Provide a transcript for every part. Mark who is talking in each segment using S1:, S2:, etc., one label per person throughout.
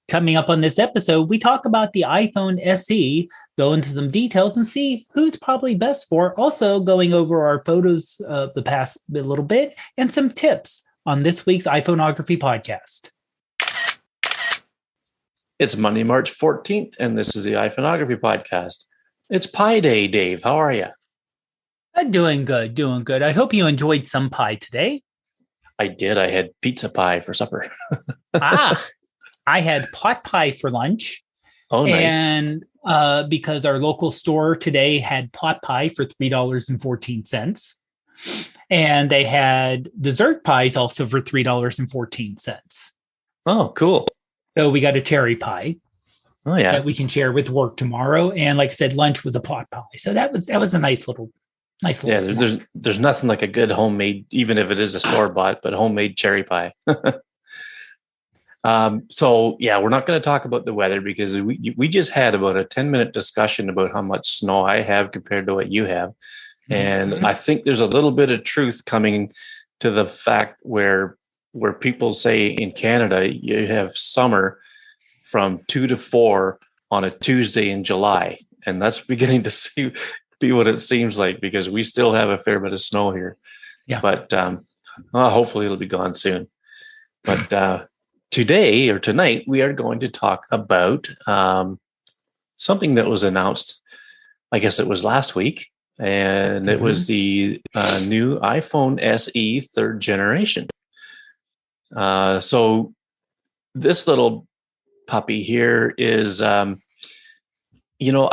S1: Coming up on this episode, we talk about the iPhone SE, go into some details and see who's probably best for. Also, going over our photos of the past a little bit and some tips on this week's iPhoneography podcast.
S2: It's Monday, March 14th, and this is the iPhoneography podcast. It's Pi Day, Dave. How are you?
S1: I'm doing good. I hope you enjoyed some pie today.
S2: I did. I had pizza pie for supper.
S1: I had pot pie for lunch.
S2: Oh, nice.
S1: And because our local store today had pot pie for $3.14. And they had dessert pies also for $3.14.
S2: Oh, cool.
S1: So we got a cherry pie.
S2: Oh, yeah.
S1: That we can share with work tomorrow. And like I said, lunch was a pot pie. So that was a nice little
S2: yeah,
S1: snack.
S2: there's nothing like a good homemade, even if it is a store-bought, but homemade cherry pie. So yeah, we're not going to talk about the weather because we just had about a 10-minute discussion about how much snow I have compared to what you have. And I think there's a little bit of truth coming to the fact where people say in Canada, you have summer from 2 to 4 on a Tuesday in July. And that's beginning to be what it seems like because we still have a fair bit of snow here.
S1: Yeah.
S2: But hopefully it'll be gone soon. But today or tonight, we are going to talk about something that was announced, I guess it was last week, and it was the new iPhone SE third generation. So this little puppy here is, I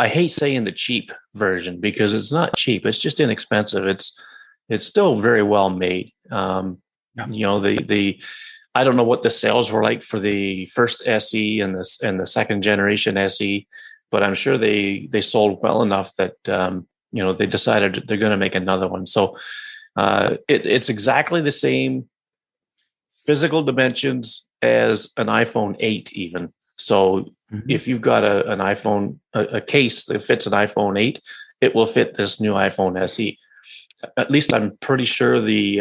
S2: hate saying the cheap version because it's not cheap. It's just inexpensive. It's still very well made. I don't know what the sales were like for the first SE and the second generation SE, but I'm sure they sold well enough that they decided they're going to make another one. So it's exactly the same physical dimensions as an iPhone 8 even. So if you've got an iPhone, a case that fits an iPhone 8, it will fit this new iPhone SE. At least I'm pretty sure the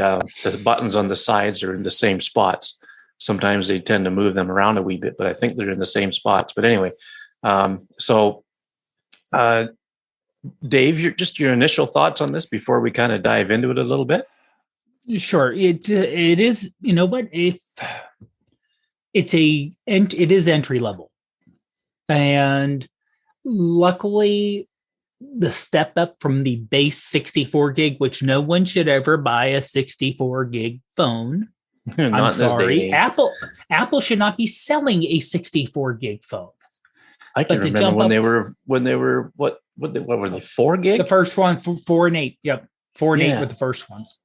S2: buttons on the sides are in the same spots. Sometimes they tend to move them around a wee bit, but I think they're in the same spots. But anyway, Dave, your initial thoughts on this before we kind of dive into it a little bit?
S1: Sure. It is, you know what? It is entry level. And luckily, the step up from the base 64 gig, which no one should ever buy a 64 gig phone. I'm sorry. Apple should not be selling a 64 gig phone.
S2: I can remember when they were what were they, 4 gig?
S1: The first one, 4 and 8. Yep. 4 and 8 were the first ones.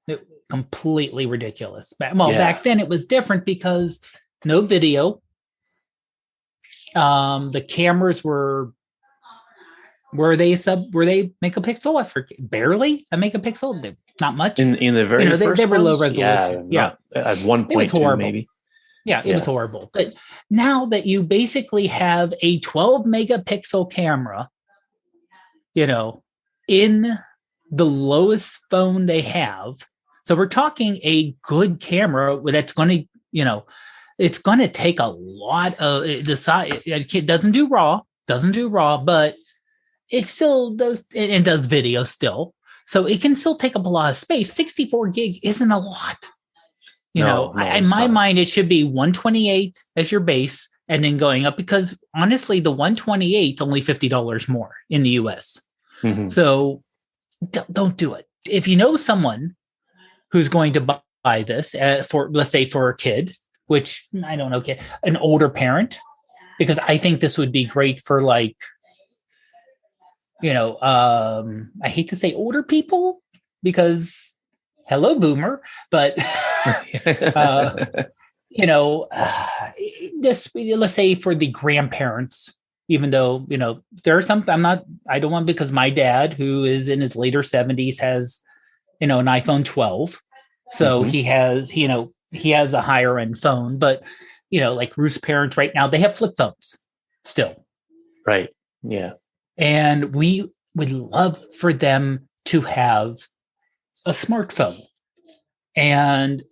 S1: Completely ridiculous. Back then it was different because no video. The cameras were they megapixel? I forget. Barely a megapixel. Not much.
S2: In the very first
S1: they were low
S2: ones?
S1: resolution. Yeah.
S2: At 1.2 maybe.
S1: Yeah, it was horrible. But now that you basically have a 12 megapixel camera, in the lowest phone they have. So we're talking a good camera that's going to, it's going to take a lot of the size. It doesn't do RAW, but it still does, and does video still. So it can still take up a lot of space. 64 gig isn't a lot. In my mind, it should be 128 as your base and then going up because honestly, the 128 is only $50 more in the US. Mm-hmm. So don't do it. If you know someone who's going to buy this let's say for a kid, which I don't know, an older parent, because I think this would be great for I hate to say older people because hello boomer, but just let's say for the grandparents, even though, there are some, I don't want, because my dad, who is in his later 70s, has, an iPhone 12. So he has a higher end phone, but, like Ruth's parents right now, they have flip phones still.
S2: Right. Yeah.
S1: And we would love for them to have a smartphone. And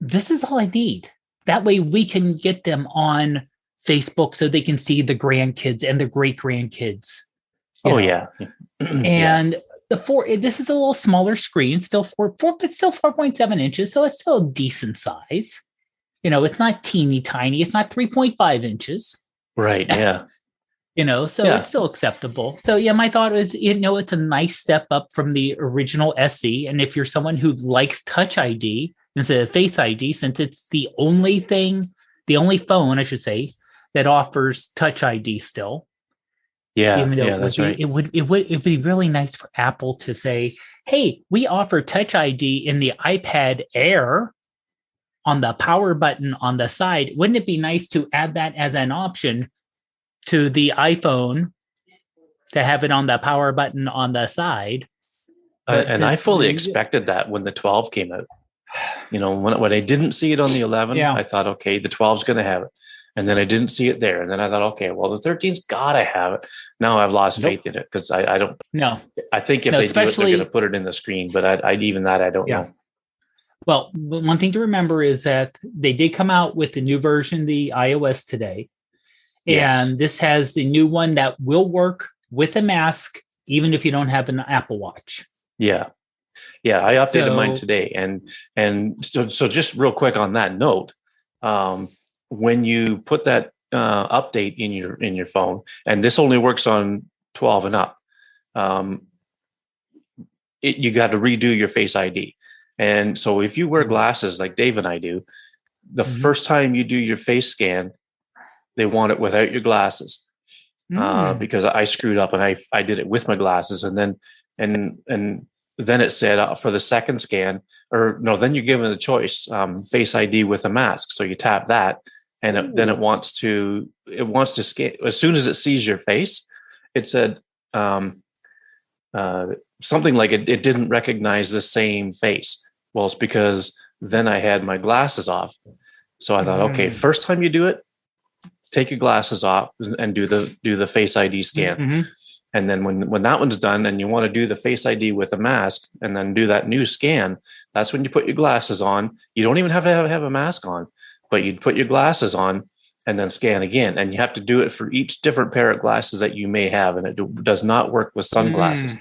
S1: this is all I need. That way we can get them on Facebook so they can see the grandkids and the great grandkids.
S2: Yeah.
S1: And this is a little smaller screen, still but still 4.7 inches. So it's still a decent size. It's not teeny tiny. It's not 3.5 inches.
S2: Right. Yeah.
S1: So it's still acceptable. So yeah, my thought is, it's a nice step up from the original SE. And if you're someone who likes Touch ID instead of Face ID, since it's the only phone, I should say, that offers Touch ID still.
S2: Yeah,
S1: even though
S2: that's right.
S1: It would be really nice for Apple to say, "Hey, we offer Touch ID in the iPad Air on the power button on the side. Wouldn't it be nice to add that as an option to the iPhone to have it on the power button on the side?"
S2: And I fully expected that when the 12 came out. When I didn't see it on the 11, I thought, okay, the 12 is going to have it. And then I didn't see it there. And then I thought, okay, well, the 13's got to have it. Now I've lost faith in it because I don't.
S1: No.
S2: I think if they do it, they're going to put it in the screen. But I don't know.
S1: Well, one thing to remember is that they did come out with the new version, the iOS today. Yes. And this has the new one that will work with a mask, even if you don't have an Apple Watch.
S2: Yeah. Yeah. I updated mine today. And so just real quick on that note, when you put that update in your phone, and this only works on 12 and up, you got to redo your Face ID. And so if you wear glasses like Dave and I do, the first time you do your face scan, they want it without your glasses because I screwed up and I did it with my glasses, and then it said for the second scan, then you're given the choice, Face ID with a mask. So you tap that. And then it wants to scan. As soon as it sees your face, it said something like it didn't recognize the same face. Well, it's because then I had my glasses off. So I thought, okay, first time you do it, take your glasses off and do the Face ID scan. Mm-hmm. And then when that one's done and you want to do the Face ID with a mask and then do that new scan, that's when you put your glasses on. You don't even have to have a mask on, but you'd put your glasses on and then scan again. And you have to do it for each different pair of glasses that you may have. And it does not work with sunglasses.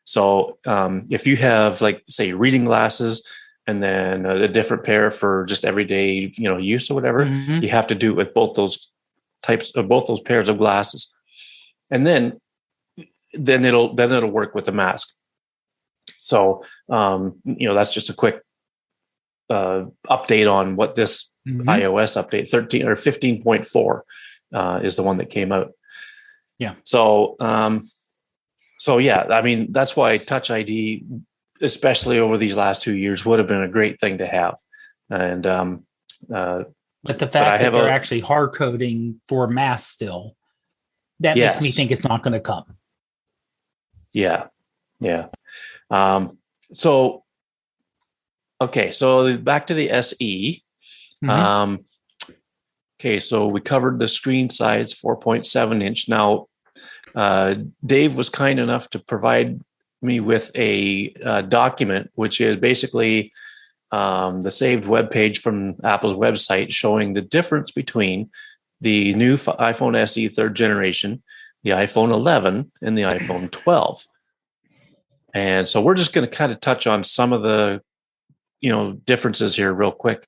S2: So if you have, like, say, reading glasses and then a different pair for just everyday, use or whatever, you have to do it with both those pairs of glasses. And then it'll work with the mask. So, that's just a quick update on what this iOS update 13 or 15.4 is the one that came out.
S1: Yeah.
S2: So yeah, I mean, that's why Touch ID, especially over these last 2 years, would have been a great thing to have. And
S1: but the fact that they're actually hard coding for masks still, that makes me think it's not going to come.
S2: Yeah. Yeah. So back to the SE. Okay, so we covered the screen size, 4.7 inch. Now, Dave was kind enough to provide me with a document, which is basically the saved web page from Apple's website showing the difference between the new iPhone SE third generation, the iPhone 11, and the iPhone 12. And so we're just going to kind of touch on some of the differences here real quick.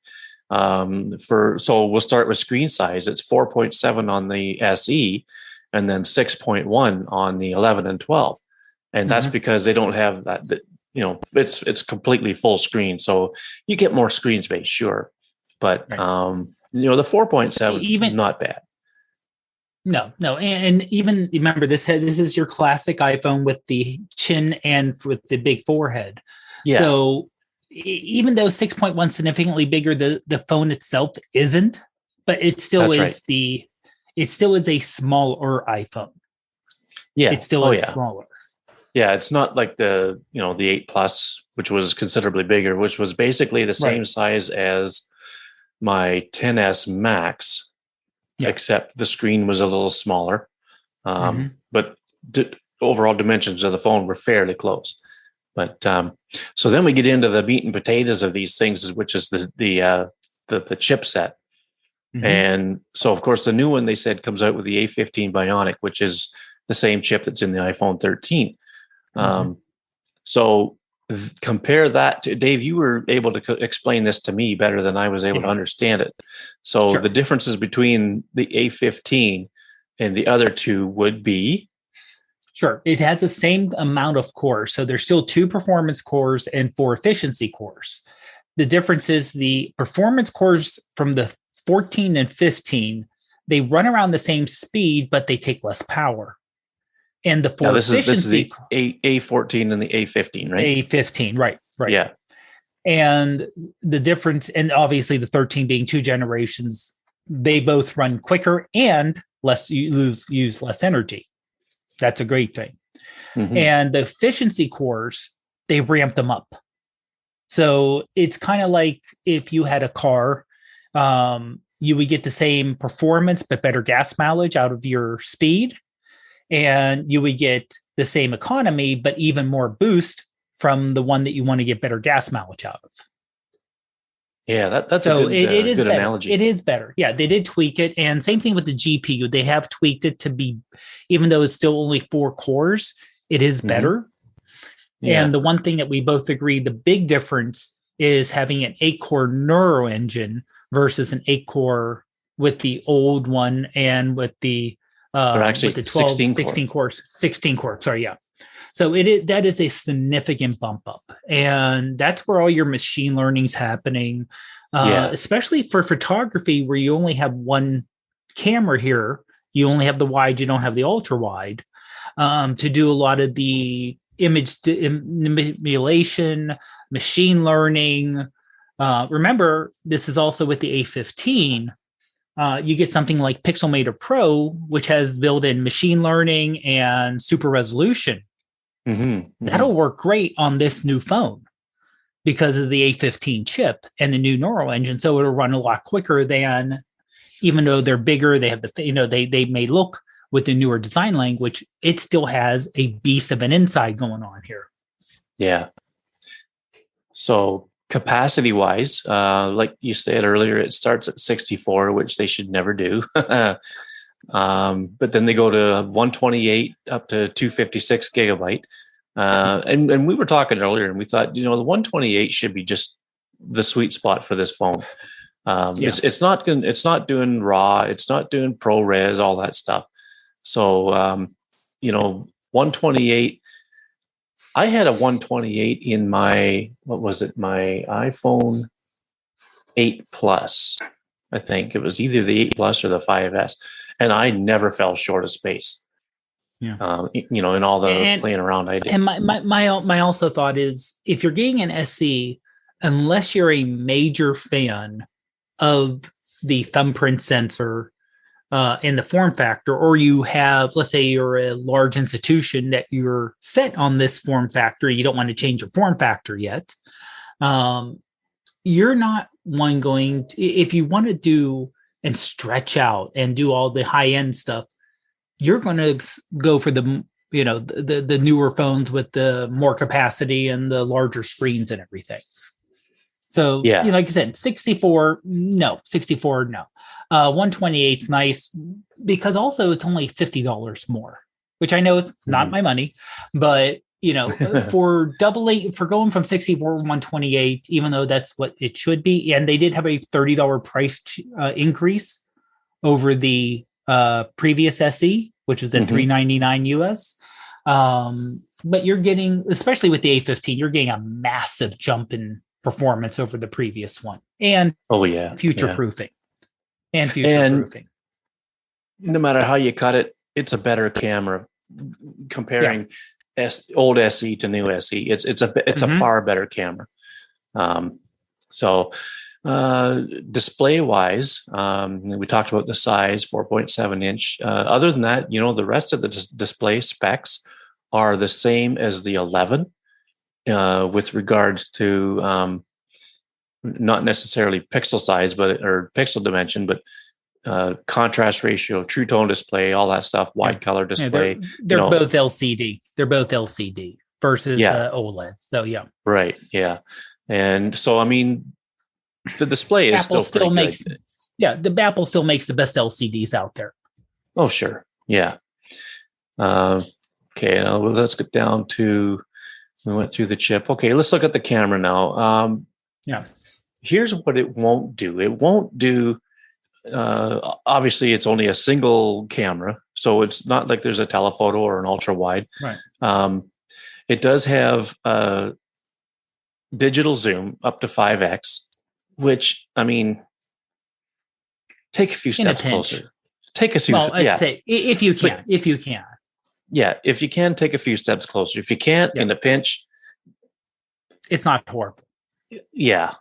S2: So we'll start with screen size. It's 4.7 on the SE and then 6.1 on the 11 and 12. And that's because they don't have that, it's completely full screen. So you get more screen space, sure. But, the 4.7 even not bad.
S1: No. And even remember this is your classic iPhone with the chin and with the big forehead. Yeah. So even though 6.1 significantly bigger, the phone itself isn't, but it still is it still is a smaller iPhone.
S2: Yeah.
S1: It still is smaller.
S2: Yeah. It's not like the 8 Plus, which was considerably bigger, which was basically the same size as my 10S Max, except the screen was a little smaller. But overall dimensions of the phone were fairly close. But so then we get into the meat and potatoes of these things, which is the chipset. And so, of course, the new one they said comes out with the A15 Bionic, which is the same chip that's in the iPhone 13. So compare that to Dave. You were able to explain this to me better than I was able to understand it. So the differences between the A15 and the other two would be.
S1: Sure. It has the same amount of cores. So there's still 2 performance cores and 4 efficiency cores. The difference is the performance cores from the 14 and 15, they run around the same speed, but they take less power. And the 4 efficiency.
S2: This is the A14 and the A15, right?
S1: A15, right.
S2: Yeah.
S1: And the difference, and obviously the 13 being 2 generations, they both run quicker and use less energy. That's a great thing. And the efficiency cores, they ramp them up. So it's kind of like if you had a car, you would get the same performance, but better gas mileage out of your speed. And you would get the same economy, but even more boost from the one that you want to get better gas mileage out of.
S2: Yeah, that's so a good analogy.
S1: It is better. Yeah, they did tweak it. And same thing with the GPU. They have tweaked it to be, even though it's still only 4 cores, it is better. Yeah. And the one thing that we both agree, the big difference is having an 8-core Neuro engine versus an 8-core with the old one and with the
S2: actually
S1: with the 12, 16 cores. Sorry, yeah. So that is a significant bump up. And that's where all your machine learning's happening, especially for photography where you only have one camera here. You only have the wide, you don't have the ultra wide to do a lot of the image manipulation, machine learning. Remember, this is also with the A15. You get something like Pixelmator Pro, which has built-in machine learning and super resolution. That'll work great on this new phone because of the A15 chip and the new neural engine. So it'll run a lot quicker than, even though they're bigger, they have they may look with the newer design language, it still has a beast of an inside going on here.
S2: Yeah. So capacity wise, like you said earlier, it starts at 64, which they should never do. But then they go to 128 up to 256 gigabyte. And we were talking earlier and we thought, the 128 should be just the sweet spot for this phone. It's not doing RAW, it's not doing ProRes, all that stuff. So, 128, I had a 128 in my iPhone 8 Plus. I think it was either the 8 Plus or the 5S. And I never fell short of space. Yeah. In all the playing around I did.
S1: And my also thought is, if you're getting an SE, unless you're a major fan of the thumbprint sensor and the form factor, or you have, let's say you're a large institution that you're set on this form factor, you don't want to change your form factor yet. You're not one going to, if you want to do and stretch out and do all the high end stuff, you're going to go for the newer phones with the more capacity and the larger screens and everything. So, like I said, 64, no. 128 is nice because also it's only $50 more, which I know it's not my money, but for going from 64 to 128, even though that's what it should be. And they did have a $30 price increase over the previous SE, which was at $399 US. But you're getting, especially with the A15, you're getting a massive jump in performance over the previous one, and future proofing.
S2: No matter how you cut it, it's a better camera. Comparing old SE to new SE, it's a far better camera. Display wise, we talked about the size, 4.7 inch. Other than that, the rest of the display specs are the same as the 11 with regards to not necessarily pixel size, or pixel dimension, but contrast ratio, true tone display, all that stuff, wide color display.
S1: They're both LCD. They're both LCD versus OLED. So
S2: right, yeah, and so I mean, the display is
S1: Apple
S2: still
S1: makes
S2: good.
S1: Yeah, the Apple still makes the best LCDs out there.
S2: Oh, sure. Yeah. Okay. Now let's get down to, we went through the chip. Okay. Let's look at the camera now.
S1: Yeah.
S2: Here's what it won't do. It won't do, obviously it's only a single camera. So it's not like there's a telephoto or an ultra wide.
S1: Right.
S2: It does have digital zoom up to 5x, which, I mean, take a few steps closer. Take a few.
S1: Well, I'd say if you can.
S2: Yeah, if you can, take a few steps closer. If you can't, in a pinch,
S1: it's not horrible.
S2: Yeah.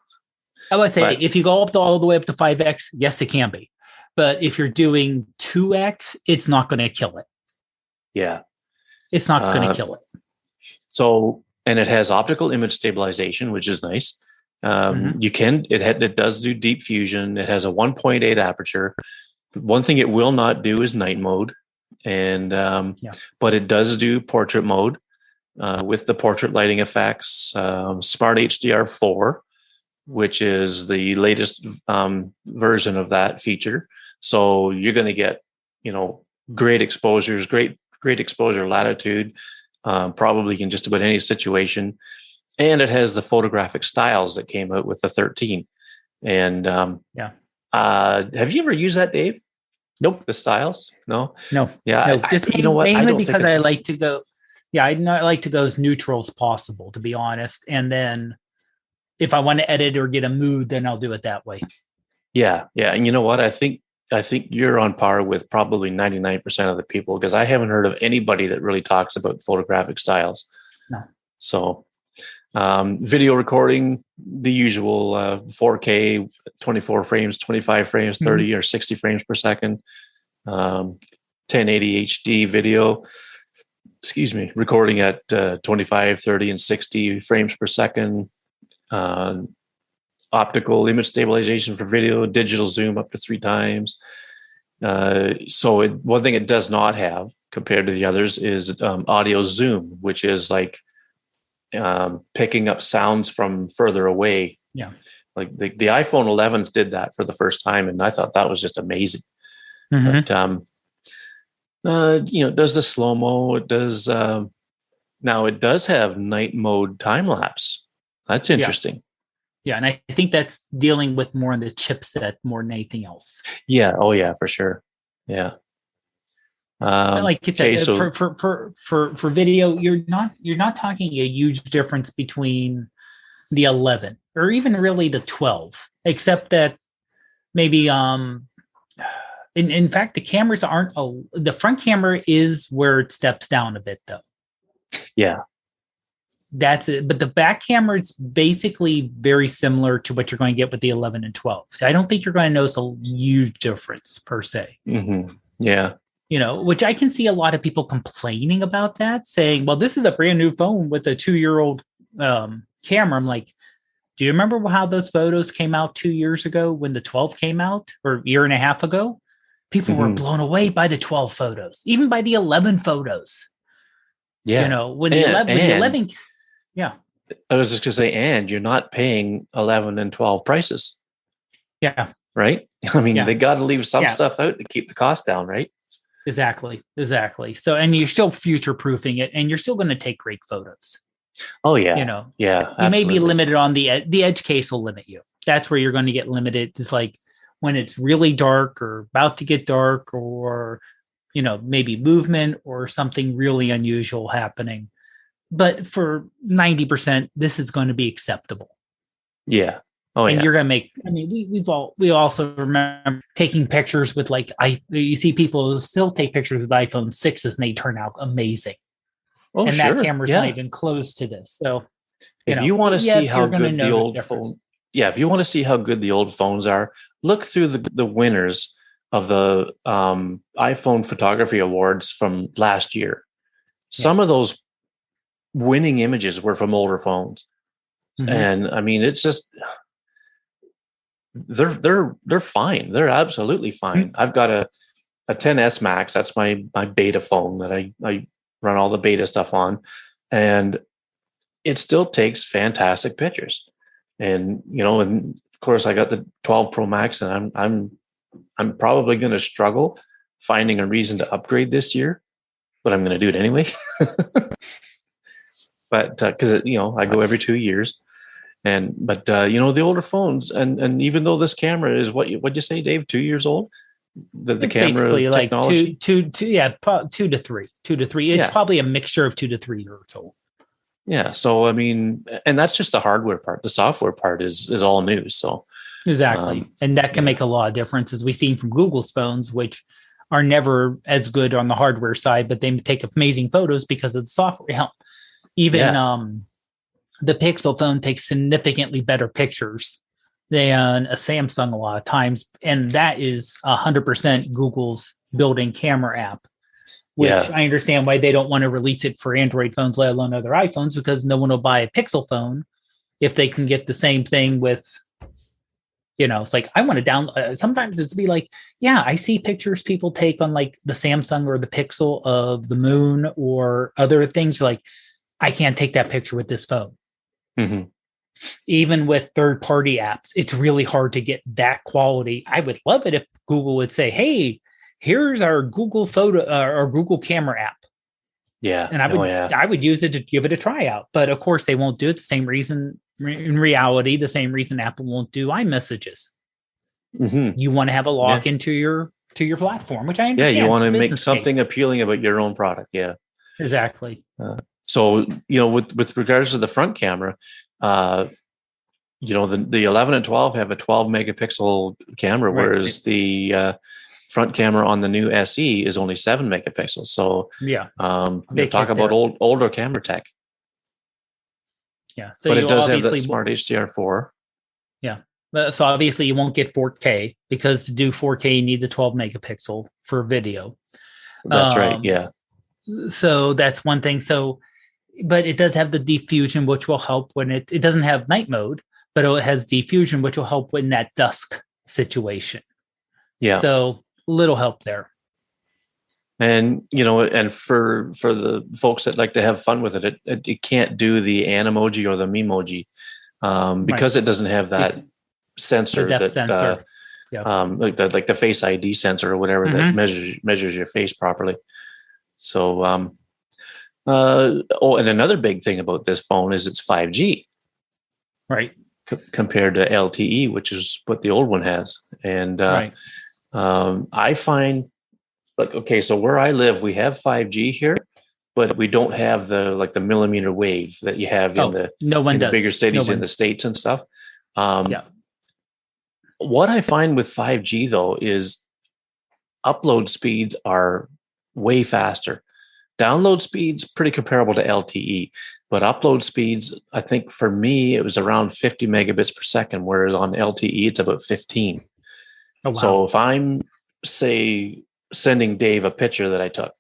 S1: I would say if you go all the way up to 5x, yes, it can be. But if you're doing 2x, it's not going to kill it.
S2: Yeah.
S1: It's not going to kill it.
S2: So, and it has optical image stabilization, which is nice. It does do deep fusion. It has a 1.8 aperture. One thing it will not do is night mode. And, but it does do portrait mode with the portrait lighting effects, Smart HDR4, which is the latest version of that feature. So you're going to get, great exposures, great exposure latitude, probably in just about any situation. And it has the photographic styles that came out with the 13. And have you ever used that, Dave?
S1: Nope.
S2: The styles? No.
S1: Yeah. No. Just mainly because I like to go. Yeah, I like to go as neutral as possible, to be honest. And then if I want to edit or get a mood, then I'll do it that way.
S2: Yeah. And you know what? I think you're on par with probably 99% of the people, because I haven't heard of anybody that really talks about photographic styles.
S1: No.
S2: So video recording, the usual 4K, 24 frames, 25 frames, 30 or 60 frames per second, 1080 HD video, recording at 25, 30, and 60 frames per second, optical image stabilization for video, digital zoom up to 3 times. So one thing it does not have compared to the others is audio zoom, which is like picking up sounds from further away.
S1: Yeah.
S2: Like the iPhone 11 did that for the first time, and I thought that was just amazing. But it does the slow-mo. It does now it does have night mode time lapse. That's interesting.
S1: Yeah, and I think that's dealing with more on the chipset more than anything else.
S2: Yeah. Oh yeah, for sure. Yeah.
S1: Like you said, for video, you're not talking a huge difference between the 11 or even really the 12, except that maybe in fact the cameras aren't the front camera is where it steps down a bit though.
S2: Yeah.
S1: That's it. But the back camera is basically very similar to what you're going to get with the 11 and 12. So I don't think you're going to notice a huge difference per se.
S2: Yeah.
S1: Which I can see a lot of people complaining about that, saying, well, this is a brand new phone with a 2-year-old camera. I'm like, do you remember how those photos came out 2 years ago when the 12 came out, or a year and a half ago? People were blown away by the 12 photos, even by the 11 photos.
S2: Yeah.
S1: When the 11, yeah.
S2: I was just going to say, and you're not paying 11 and 12 prices.
S1: Yeah.
S2: Right? I mean, they got to leave some stuff out to keep the cost down, right?
S1: Exactly. So, and you're still future-proofing it, and you're still going to take great photos.
S2: Oh, yeah.
S1: Yeah, absolutely. You may be limited on the edge case will limit you. That's where you're going to get limited. It's like when it's really dark or about to get dark, or, maybe movement or something really unusual happening. But for 90%, this is going to be acceptable.
S2: Yeah. Oh,
S1: and you're going to make, we also remember taking pictures with you see people still take pictures with iPhone 6s and they turn out amazing.
S2: Oh,
S1: and that camera's not even close to this. So
S2: if you want to see how good the old phone, if you want to see how good the old phones are, look through the winners of the iPhone photography awards from last year. Some of those winning images were from older phones. And I mean, it's just, they're fine. They're absolutely fine. I've got a 10s Max. That's my beta phone that I run all the beta stuff on, and it still takes fantastic pictures. And and of course I got the 12 Pro Max, and I'm I'm probably going to struggle finding a reason to upgrade this year, but I'm going to do it anyway. But because I go every 2 years, but the older phones, and even though this camera is what'd you say, Dave, 2 years old, the
S1: It's
S2: camera
S1: basically like
S2: technology,
S1: two to three. It's probably a mixture of 2 to 3 years old.
S2: Yeah. So, I mean, and that's just the hardware part. The software part is all new. So
S1: Exactly. And that can make a lot of difference, as we've seen from Google's phones, which are never as good on the hardware side, but they take amazing photos because of the software. Even the Pixel phone takes significantly better pictures than a Samsung a lot of times. And that is 100% Google's built-in camera app, which I understand why they don't want to release it for Android phones, let alone other iPhones, because no one will buy a Pixel phone if they can get the same thing with, it's like, I want to download. Sometimes it's be like, I see pictures people take on like the Samsung or the Pixel of the moon or other things. Like, I can't take that picture with this phone.
S2: Mm-hmm.
S1: Even with third-party apps, it's really hard to get that quality. I would love it if Google would say, hey, here's our Google photo or Google camera app.
S2: Yeah.
S1: And I would use it to give it a tryout. But of course, they won't do it. The same reason, in reality, the same reason Apple won't do iMessages.
S2: Mm-hmm.
S1: You want to have a lock into your platform, which I understand.
S2: Yeah, you want to make something appealing about your own product. Yeah.
S1: Exactly.
S2: So, with regards to the front camera, the 11 and 12 have a 12 megapixel camera, whereas the front camera on the new SE is only 7 megapixels. So they talk about older camera tech.
S1: Yeah. So
S2: but it does have that smart HDR4.
S1: Yeah. So obviously you won't get 4K, because to do 4K, you need the 12 megapixel for video.
S2: That's right. Yeah.
S1: So that's one thing. So, but it does have the diffusion, which will help when it doesn't have night mode, but it has diffusion, which will help in that dusk situation.
S2: Yeah.
S1: So little help there.
S2: And, and for the folks that like to have fun with it, it can't do the Animoji or the Memoji because it doesn't have that sensor,
S1: sensor.
S2: Like the Face ID sensor or whatever that measures your face properly. So, and another big thing about this phone is it's 5G,
S1: right?
S2: Compared to LTE, which is what the old one has. And I find, so where I live, we have 5G here, but we don't have the millimeter wave that you have in the bigger cities in the States and stuff. What I find with 5G though is upload speeds are way faster. Download speeds pretty comparable to LTE, but upload speeds, I think for me, it was around 50 megabits per second, whereas on LTE, it's about 15. Oh, wow. So if I'm, say, sending Dave a picture that I took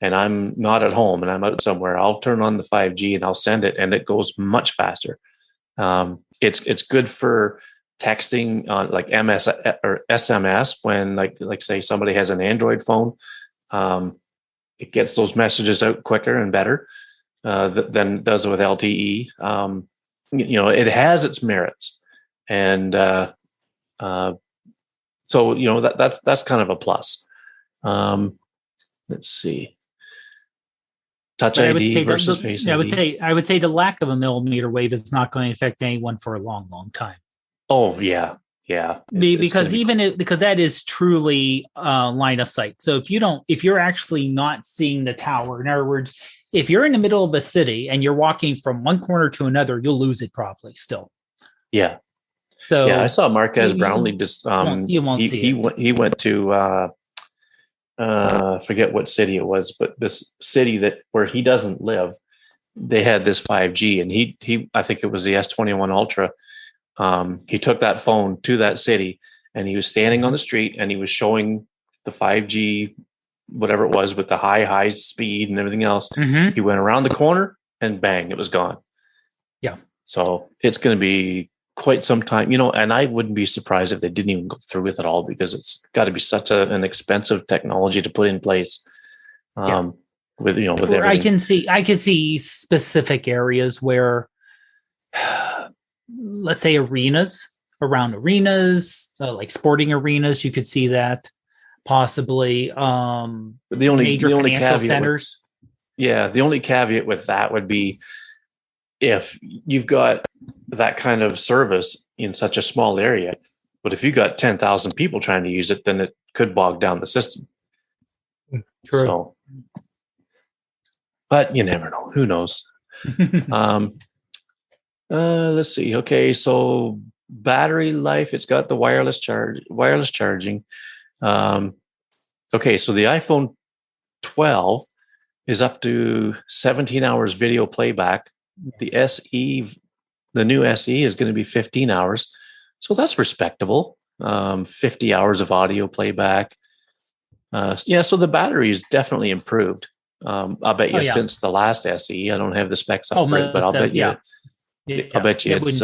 S2: and I'm not at home and I'm out somewhere, I'll turn on the 5G and I'll send it, and it goes much faster. It's good for texting on like MS or SMS when like say somebody has an Android phone. It gets those messages out quicker and better than it does with LTE. It has its merits, and so that's kind of a plus. Let's see. Touch ID versus Face ID.
S1: I would say the lack of a millimeter wave is not going to affect anyone for a long, long time.
S2: Oh yeah. Yeah,
S1: because that is truly line of sight. So if you're actually not seeing the tower, in other words, if you're in the middle of a city and you're walking from one corner to another, you'll lose it probably still.
S2: Yeah.
S1: So
S2: I saw Marquez Brownlee just
S1: you won't see it.
S2: He went to forget what city it was, but this city where he doesn't live, they had this 5G, and he I think it was the S21 Ultra. He took that phone to that city, and he was standing on the street, and he was showing the 5G, whatever it was, with the high speed and everything else. Mm-hmm. He went around the corner and bang, it was gone.
S1: Yeah.
S2: So it's going to be quite some time, and I wouldn't be surprised if they didn't even go through with it all, because it's got to be such an expensive technology to put in place. With everything.
S1: I can see specific areas where, let's say arenas, around arenas, like sporting arenas. You could see that possibly major
S2: the only
S1: financial
S2: caveat
S1: centers.
S2: the only caveat with that would be if you've got that kind of service in such a small area, but if you got 10,000 people trying to use it, then it could bog down the system.
S1: True.
S2: So, but you never know. Who knows? Let's see. Okay, so battery life. It's got the wireless charging. Okay, so the iPhone 12 is up to 17 hours video playback. The SE, the new SE, is going to be 15 hours, so that's respectable. 50 hours of audio playback. So the battery is definitely improved. I'll bet you since the last SE. I don't have the specs up for it, but I'll bet you. I'll bet you it's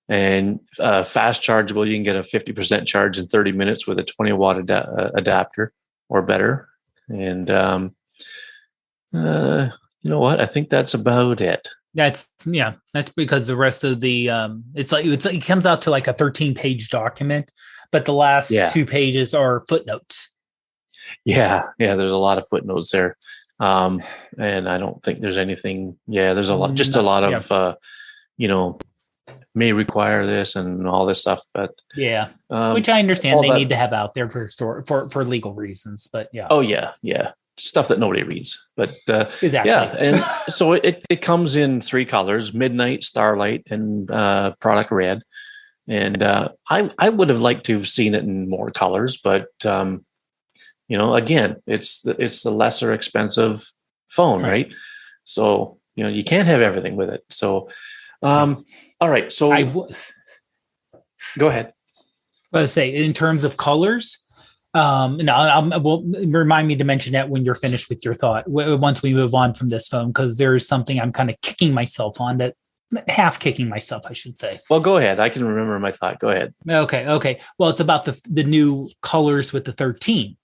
S2: and fast chargeable. You can get a 50% charge in 30 minutes with a 20-watt adapter or better. And you know what? I think that's about it.
S1: That's because the rest of the it's like it comes out to like a 13-page document, but the last 2 pages are footnotes.
S2: Yeah, there's a lot of footnotes there. And I don't think there's anything. Yeah, there's a lot, just a lot of, may require this and all this stuff. But
S1: which I understand they need to have out there for legal reasons. But
S2: stuff that nobody reads. But
S1: exactly,
S2: and so it comes in 3 colors: Midnight, Starlight, and Product Red. And I would have liked to have seen it in more colors, but again, it's the lesser expensive phone, right? So you can't have everything with it. So, all right. So go ahead.
S1: Let's say in terms of colors. Remind me to mention that when you're finished with your thought. Once we move on from this phone, because there's something I'm kind of kicking myself on that. Half kicking myself, I should say.
S2: Well, go ahead. I can remember my thought. Go ahead.
S1: Okay. Well, it's about the new colors with the 13.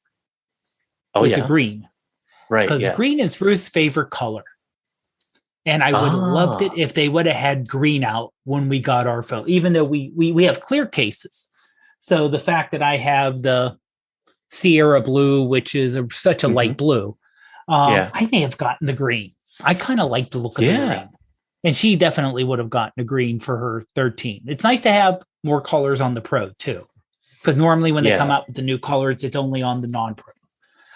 S1: The green.
S2: Right.
S1: Because green is Ruth's favorite color. And I would have loved it if they would have had green out when we got our phone, even though we have clear cases. So the fact that I have the Sierra blue, which is such a light blue, I may have gotten the green. I kind of like the look of the green. And she definitely would have gotten a green for her 13. It's nice to have more colors on the Pro too, because normally when they come out with the new colors, it's only on the non-Pro.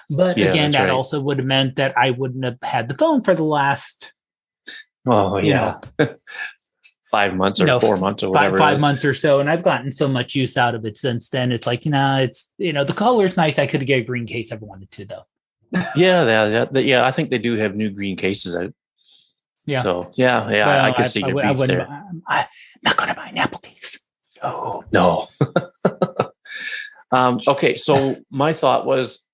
S1: But again, that also would have meant that I wouldn't have had the phone for the last,
S2: 5 months or 4 months or whatever.
S1: 5 months or so. And I've gotten so much use out of it since then. It's like, it's, the color's nice. I could get a green case if I wanted to, though.
S2: I think they do have new green cases out. Yeah. So well, I can see your beef there.
S1: I'm not going to buy an Apple case.
S2: No. Okay. So my thought was,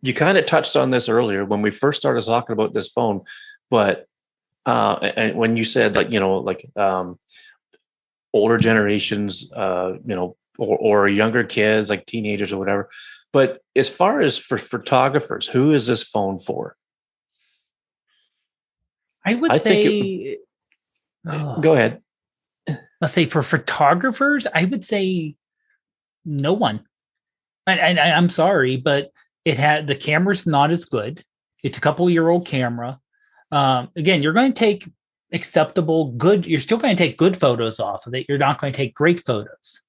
S2: you kind of touched on this earlier when we first started talking about this phone, but and when you said older generations, or younger kids, like teenagers or whatever. But as far as for photographers, who is this phone for?
S1: I would say,
S2: go ahead.
S1: Let's say for photographers, I would say no one. I'm sorry, but the camera's not as good. It's a couple-year-old camera. Again, you're going to take you're still going to take good photos off of it. You're not going to take great photos.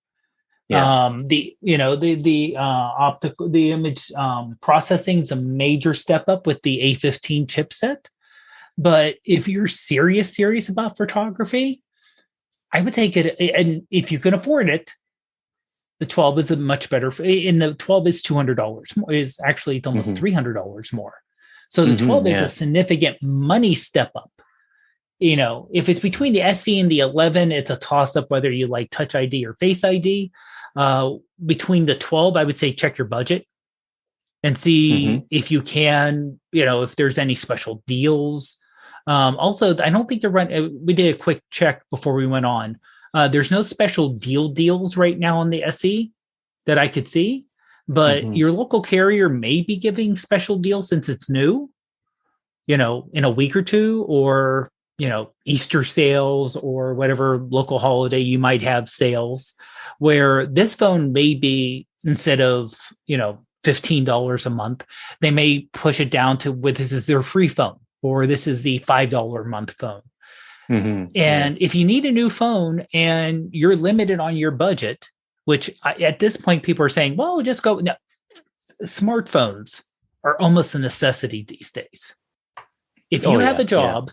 S1: The image processing is a major step up with the A15 chipset. But if you're serious about photography, I would take it. And if you can afford it, the 12 is a much better. And the 12 is $200 more. It's almost $300 more. So the 12 is a significant money step up. If it's between the SE and the 11, it's a toss up whether you like Touch ID or Face ID. Between the 12, I would say check your budget and see if you can, if there's any special deals. Also, I don't think we did a quick check before we went on. There's no special deals right now on the SE that I could see, but your local carrier may be giving special deals since it's new, in a week or two, or Easter sales or whatever local holiday you might have sales, where this phone may be, instead of, $15 a month, they may push it down to where this is their free phone, or this is the $5 a month phone.
S2: Mm-hmm.
S1: And if you need a new phone and you're limited on your budget, which at this point people are saying, well, just go. No, smartphones are almost a necessity these days. If you have a job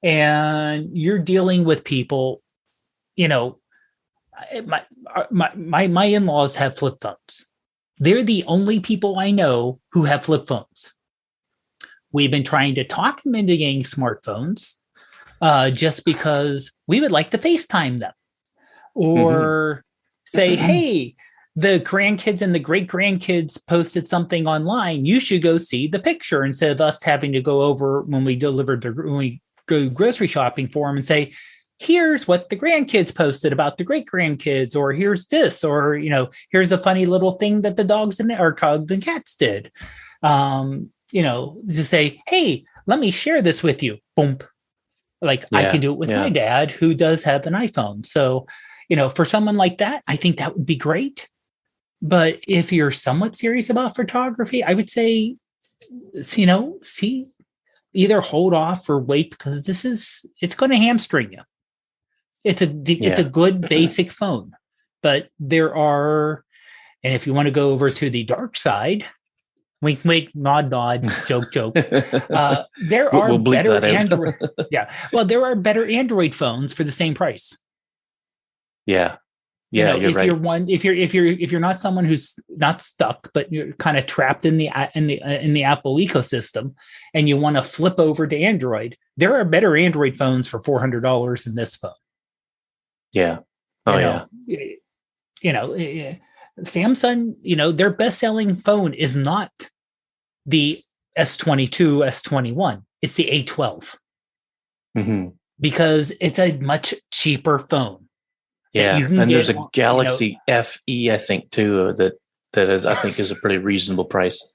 S1: and you're dealing with people, my in-laws have flip phones. They're the only people I know who have flip phones. We've been trying to talk them into getting smartphones, just because we would like to FaceTime them, or say, hey, the grandkids and the great grandkids posted something online. You should go see the picture, instead of us having to go over when we go grocery shopping for them and say, here's what the grandkids posted about the great grandkids, or here's this, or, here's a funny little thing that the dogs and cats did. To say, hey, let me share this with you. Boom. I can do it with my dad, who does have an iPhone. So, for someone like that, I think that would be great. But if you're somewhat serious about photography, I would say, either hold off or wait, because it's going to hamstring you. It's a good basic phone, but there are, and if you want to go over to the dark side, wink, wink, nod, nod, joke, joke. There are better Android. Well, there are better Android phones for the same price.
S2: Yeah. Yeah, you're right.
S1: If you're not someone who's not stuck, but you're kind of trapped in the Apple ecosystem, and you want to flip over to Android, there are better Android phones for $400 than this phone.
S2: Yeah.
S1: Samsung, their best-selling phone is not the S22, S21. It's the A12.
S2: Mm-hmm.
S1: Because it's a much cheaper phone.
S2: Yeah, and there's a Galaxy FE, I think, too, that is a pretty reasonable price.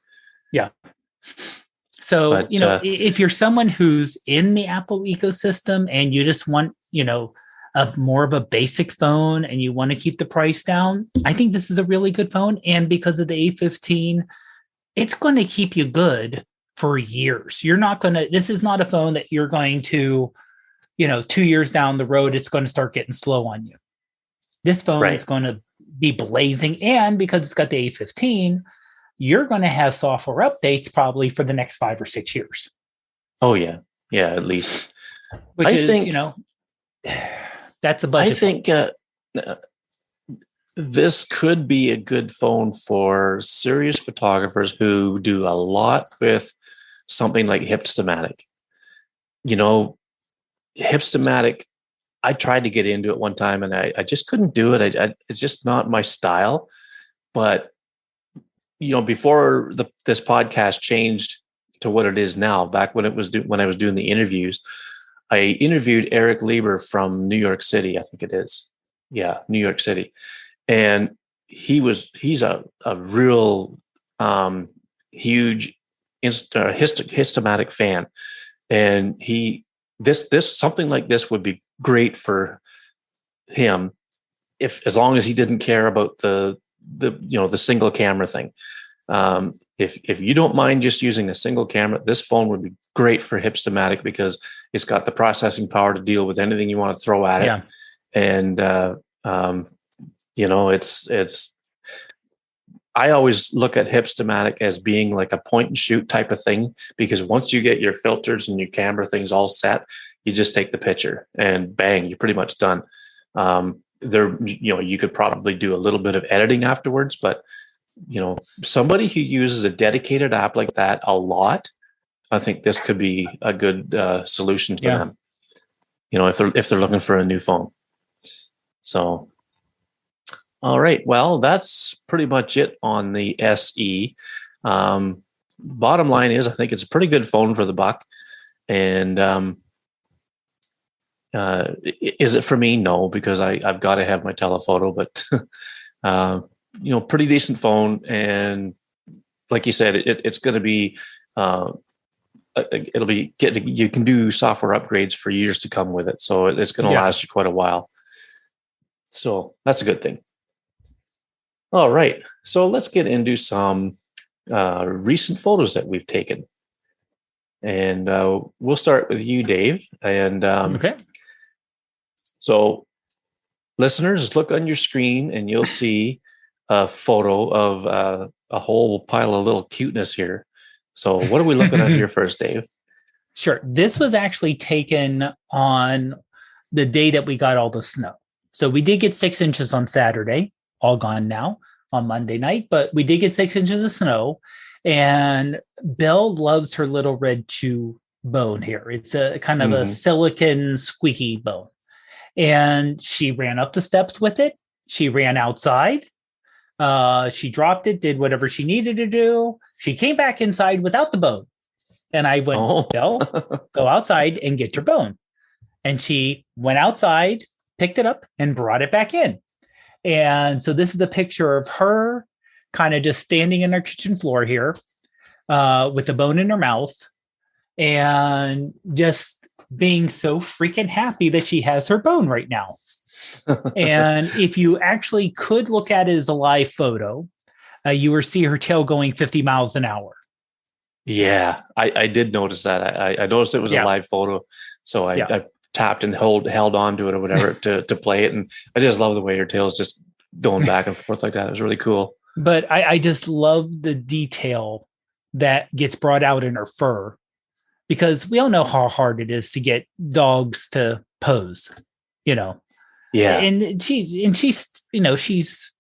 S1: Yeah. So, if you're someone who's in the Apple ecosystem and you just want, a more of a basic phone and you want to keep the price down, I think this is a really good phone. And because of the A15, it's going to keep you good for years. This is not a phone that you're going to, 2 years down the road, it's going to start getting slow on you. This phone is going to be blazing. And because it's got the A15, you're going to have software updates probably for the next 5 or 6 years.
S2: Oh, yeah. Yeah, at least.
S1: That's a budget.
S2: I think this could be a good phone for serious photographers who do a lot with something like Hipstamatic. Hipstamatic, I tried to get into it one time and I just couldn't do it. It's just not my style. But, before this podcast changed to what it is now, back when when I was doing the interviews, I interviewed Eric Lieber from New York City, I think it is. Yeah, New York City. And he's a real huge Hipstamatic fan. And this something like this would be great for him, as long as he didn't care about the single camera thing. If you don't mind just using a single camera, this phone would be great for Hipstamatic, because it's got the processing power to deal with anything you want to throw at it. And it's I always look at Hipstamatic as being like a point and shoot type of thing, because once you get your filters and your camera things all set, you just take the picture and bang, you're pretty much done. You could probably do a little bit of editing afterwards, but somebody who uses a dedicated app like that a lot, I think this could be a good solution for them. If they're looking for a new phone. So, all right. Well, that's pretty much it on the SE. Bottom line is, I think it's a pretty good phone for the buck. And is it for me? No, because I've got to have my telephoto. But pretty decent phone, and like you said, it's going to be it'll be you can do software upgrades for years to come with it, so it's going to last you quite a while. So that's a good thing. All right, so let's get into some recent photos that we've taken, and we'll start with you, Dave. And
S1: okay.
S2: So, listeners, look on your screen, and you'll see a photo of a whole pile of little cuteness here. So, what are we looking at here first, Dave?
S1: Sure. This was actually taken on the day that we got all the snow. So we did get 6 inches on Saturday, all gone now on Monday night, but we did get 6 inches of snow. And Belle loves her little red chew bone here. It's a kind of a silicon squeaky bone. And she ran up the steps with it. She ran outside. She dropped it, did whatever she needed to do. She came back inside without the bone. And I went, Belle, go outside and get your bone. And she went outside, picked it up, and brought it back in. And so this is a picture of her kind of just standing in her kitchen floor here with the bone in her mouth and just being so freaking happy that she has her bone right now. And if you actually could look at it as a live photo, you will see her tail going 50 miles an hour.
S2: Yeah, I did notice that. I noticed it was a live photo. So I tapped and held on to it or whatever to play it. And I just love the way her tail's just going back and forth like that. It was really cool.
S1: But I just love the detail that gets brought out in her fur, because we all know how hard it is to get dogs to pose, Yeah. And she's, she's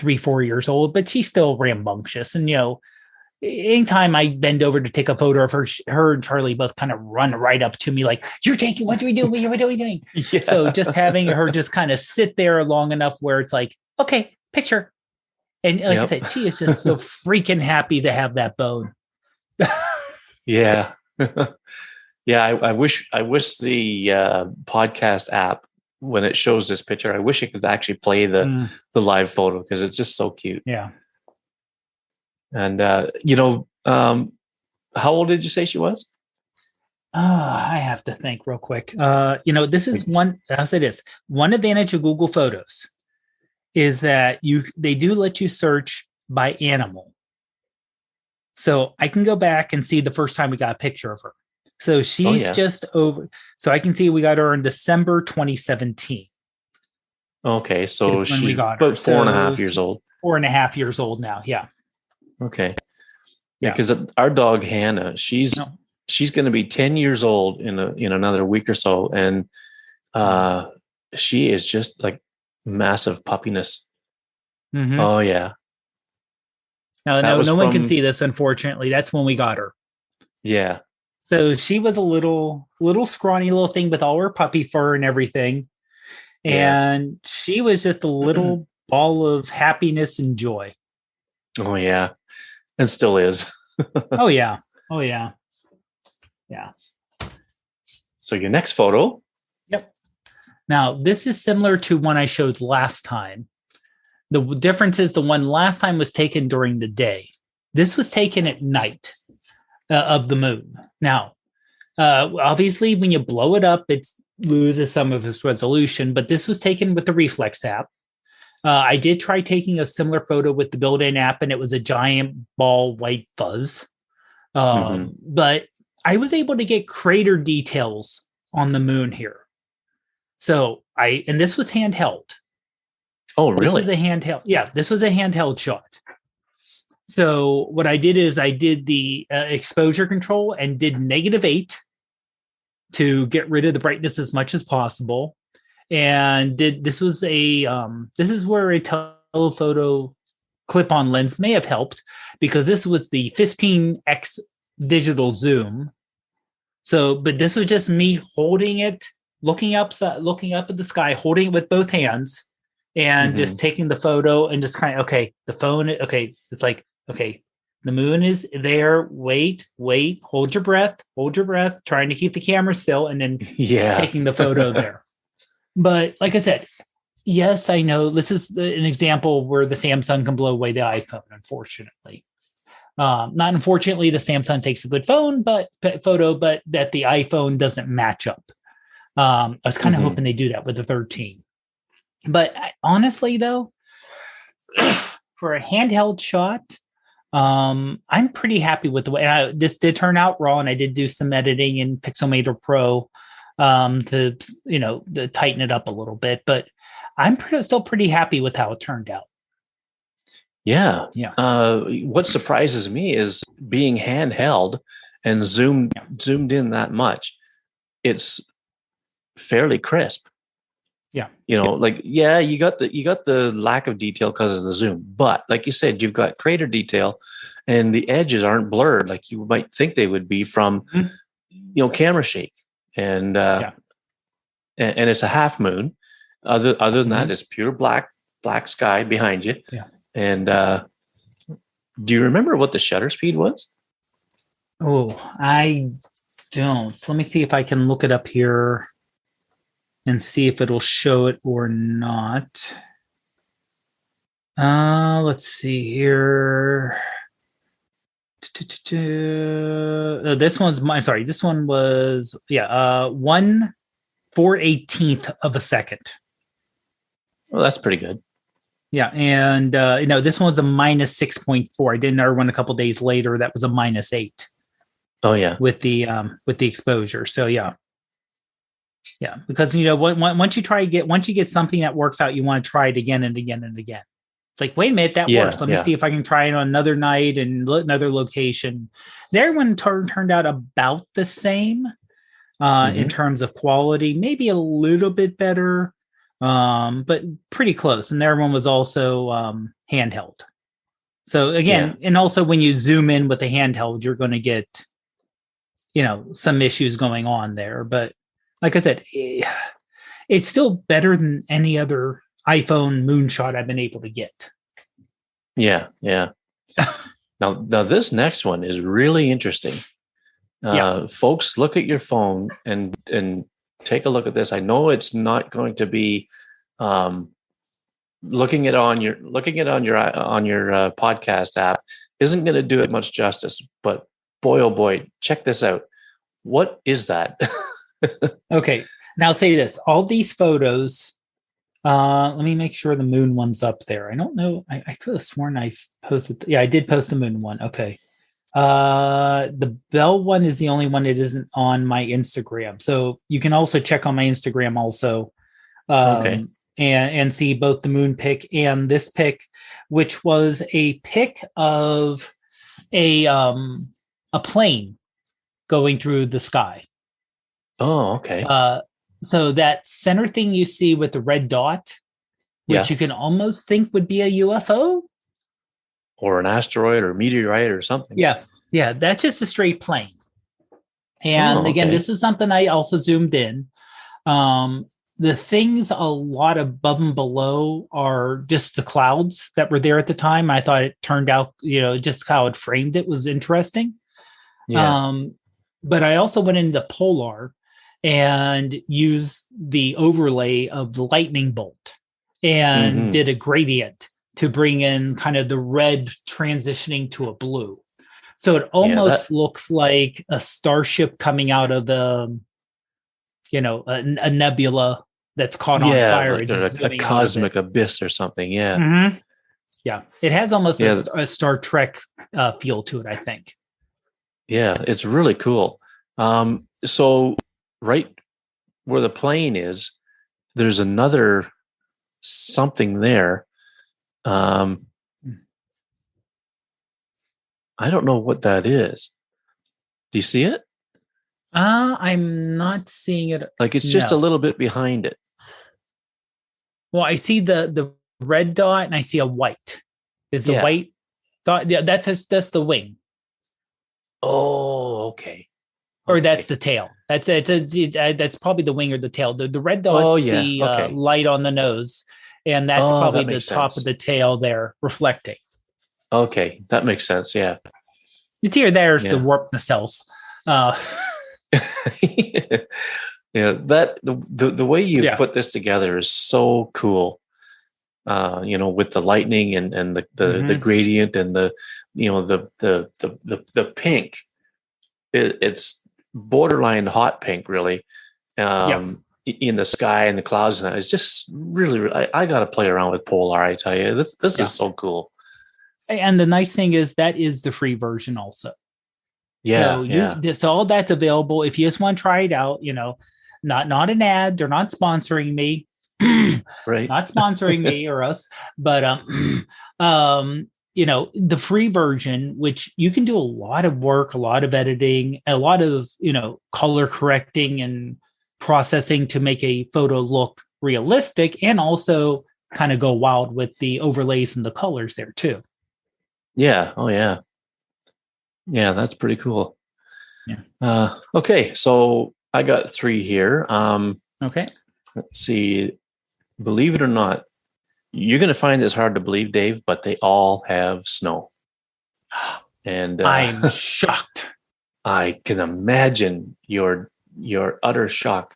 S1: 3-4 years old, but she's still rambunctious. And, anytime I bend over to take a photo of her and Charlie both kind of run right up to me like, "You're taking, what are we doing? What are we doing?" Yeah. So just having her just kind of sit there long enough where it's like, okay, picture. And like I said, she is just so freaking happy to have that bone.
S2: Yeah. Yeah. I wish the podcast app, when it shows this picture, I wish it could actually play the live photo, because it's just so cute.
S1: Yeah.
S2: And, how old did you say she was?
S1: I have to think real quick. This is one, I'll say this, one advantage of Google Photos is that they do let you search by animal. So I can go back and see the first time we got a picture of her. So she's just over. So I can see we got her in December 2017.
S2: Okay. So she's about 4.5 years old.
S1: 4.5 years old now. Yeah.
S2: Okay. Yeah, because our dog Hannah, she's going to be 10 years old in another week or so, and she is just like massive puppiness. Mm-hmm. Oh yeah.
S1: No one can see this, unfortunately. That's when we got her.
S2: Yeah.
S1: So she was a little scrawny little thing with all her puppy fur and everything, and she was just a little ball of happiness and joy.
S2: Oh yeah. And still is.
S1: Oh yeah. Yeah.
S2: So your next photo.
S1: Yep. Now this is similar to one I showed last time. The difference is the one last time was taken during the day. This was taken at night of the moon. Now, obviously, when you blow it up, it loses some of its resolution. But this was taken with the Reflex app. I did try taking a similar photo with the built-in app, and it was a giant ball white fuzz. But I was able to get crater details on the moon here. So and this was handheld.
S2: Oh, really?
S1: This was a handheld. Yeah, this was a handheld shot. So what I did is I did the exposure control and did -8 to get rid of the brightness as much as possible. And this is where a telephoto clip-on lens may have helped, because this was the 15x digital zoom. So, but this was just me holding it, looking up at the sky, holding it with both hands, and just taking the photo and just kind of, the phone, it's like, the moon is there. Wait, hold your breath, trying to keep the camera still, and then taking the photo there. But like I said, yes, I know this is an example where the Samsung can blow away the iPhone, unfortunately. Not unfortunately, the Samsung takes a good photo, but that the iPhone doesn't match up. I was kind of hoping they do that with the 13. But honestly, though, for a handheld shot, I'm pretty happy with the way this did turn out raw, and I did do some editing in Pixelmator Pro to tighten it up a little bit. But I'm still pretty happy with how it turned out.
S2: Yeah. What surprises me is being handheld and zoomed in that much. It's fairly crisp.
S1: Yeah.
S2: You got the lack of detail because of the zoom, but like you said, you've got crater detail, and the edges aren't blurred like you might think they would be from camera shake, and it's a half moon. Other than that, it's pure black sky behind you.
S1: Yeah.
S2: And do you remember what the shutter speed was?
S1: Oh, I don't. Let me see if I can look it up here and see if it'll show it or not. Let's see here. This one was 1/418th of a second.
S2: Well, that's pretty good.
S1: Yeah, and this one was a minus 6.4. I did another one a couple days later that was a -8.
S2: Oh yeah,
S1: with the exposure. So yeah, because once you get something that works out, you want to try it again and again and again. It's like, wait a minute, that works. Let me see if I can try it on another night and another location. Their one turned out about the same in terms of quality, maybe a little bit better, but pretty close. And their one was also handheld. So again, and also when you zoom in with the handheld, you're going to get some issues going on there. But like I said, it's still better than any other iPhone moonshot I've been able to get.
S2: Yeah. Now this next one is really interesting. Folks, look at your phone and take a look at this. I know it's not going to be looking at on your podcast app isn't going to do it much justice, but boy, oh boy, check this out. What is that?
S1: Okay. Now I'll say this, all these photos, let me make sure the moon one's up there. I don't know. I could have sworn I posted. I did post the moon one. Okay. The Bell one is the only one that isn't on my Instagram. So you can also check on my Instagram also.
S2: Okay.
S1: And see both the moon pic and this pic, which was a pic of a plane going through the sky.
S2: Oh, okay.
S1: So that center thing you see with the red dot, which you can almost think would be a UFO
S2: or an asteroid or meteorite or something.
S1: Yeah, that's just a straight plane. And again, this is something I also zoomed in. The things a lot above and below are just the clouds that were there at the time. I thought it turned out, just how it framed it was interesting. Yeah. But I also went into Polar and used the overlay of the lightning bolt and did a gradient to bring in kind of the red transitioning to a blue. So it almost looks like a starship coming out of the, a nebula that's caught on fire.
S2: Like a cosmic abyss or something. Yeah.
S1: Mm-hmm. Yeah. It has almost a Star Trek feel to it, I think.
S2: Yeah, it's really cool. So right where the plane is, there's another something there. I don't know what that is. Do you see it?
S1: I'm not seeing it.
S2: Like it's just a little bit behind it.
S1: Well, I see the red dot and I see a white. Is the white dot? Yeah, that's the wing.
S2: Oh, okay.
S1: Or that's the tail. That's probably the wing or the tail. The red dot's the light on the nose, and that's probably the top of the tail there reflecting.
S2: Okay, that makes sense. Yeah.
S1: It's here. There's the warp nacelles.
S2: Yeah, that the way you put this together is so cool. with the lightning and the gradient and the pink. It's borderline hot pink, really. In the sky and the clouds, and it's just really. I got to play around with Polar. I tell you, this is so cool.
S1: And the nice thing is that is the free version also.
S2: Yeah,
S1: So all that's available if you just want to try it out. Not an ad. They're not sponsoring me.
S2: Right.
S1: Not sponsoring me or us, but the free version, which you can do a lot of work, a lot of editing, a lot of color correcting and processing to make a photo look realistic, and also kind of go wild with the overlays and the colors there too.
S2: Yeah. Oh yeah. Yeah, that's pretty cool.
S1: Yeah.
S2: Okay, so I got 3 here.
S1: Okay.
S2: Let's see. Believe it or not, you're going to find this hard to believe, Dave, but they all have snow. And
S1: I'm shocked.
S2: I can imagine your utter shock.